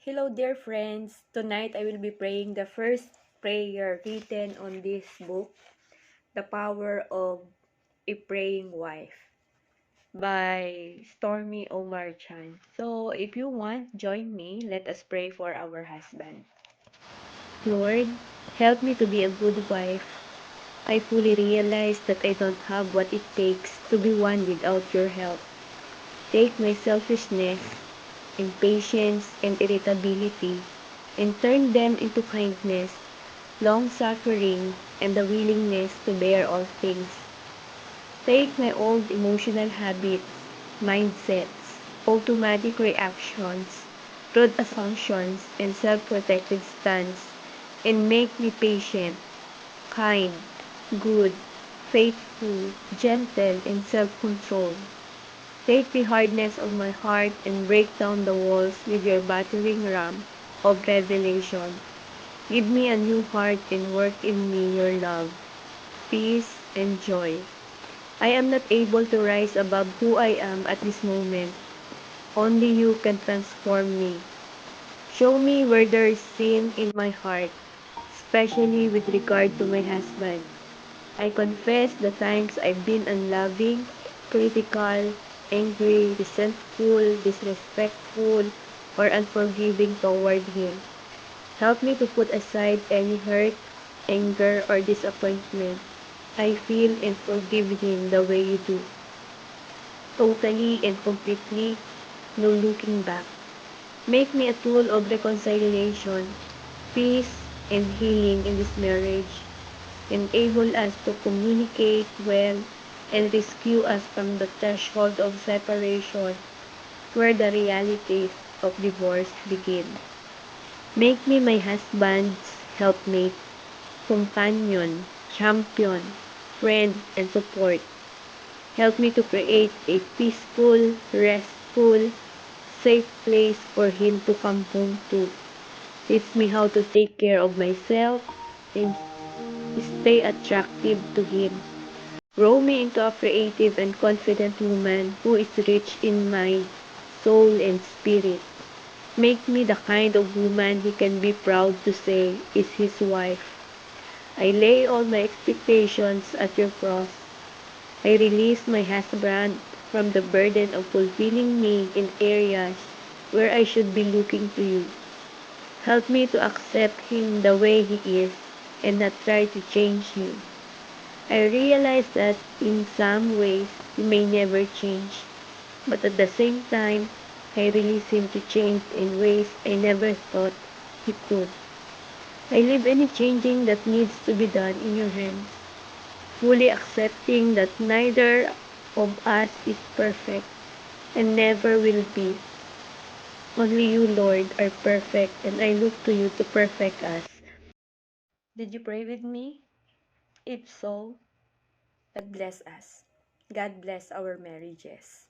Hello, dear friends. Tonight I will be praying the first prayer written on this book, The Power of a Praying Wife, by Stormy Omar Chan. So, if you want, join me. Let us pray for our husband. Lord, help me to be a good wife. I fully realize that I don't have what it takes to be one without your help. Take my selfishness, impatience, and irritability, and turn them into kindness, long-suffering, and the willingness to bear all things. Take my old emotional habits, mindsets, automatic reactions, rude assumptions, and self-protective stance, and make me patient, kind, good, faithful, gentle, and self-controlled. Take the hardness of my heart and break down the walls with your battering ram of revelation. Give me a new heart and work in me your love, peace, and joy. I am not able to rise above who I am at this moment. Only you can transform me. Show me where there is sin in my heart, especially with regard to my husband. I confess the times I've been unloving, critical, angry, resentful, disrespectful, or unforgiving toward him. Help me to put aside any hurt, anger, or disappointment I feel and forgive him the way you do. Totally and completely, no looking back. Make me a tool of reconciliation, peace, and healing in this marriage. Enable us to communicate well and rescue us from the threshold of separation where the realities of divorce begin. Make me my husband's helpmate, companion, champion, friend, and support. Help me to create a peaceful, restful, safe place for him to come home to. Teach me how to take care of myself and stay attractive to him. Grow me into a creative and confident woman who is rich in mind, soul, and spirit. Make me the kind of woman he can be proud to say is his wife. I lay all my expectations at your cross. I release my husband from the burden of fulfilling me in areas where I should be looking to you. Help me to accept him the way he is and not try to change him. I realize that in some ways he may never change, but at the same time, I release him to change in ways I never thought he could. I leave any changing that needs to be done in your hands, fully accepting that neither of us is perfect and never will be. Only you, Lord, are perfect, and I look to you to perfect us. Did you pray with me? If so, God bless us. God bless our marriages.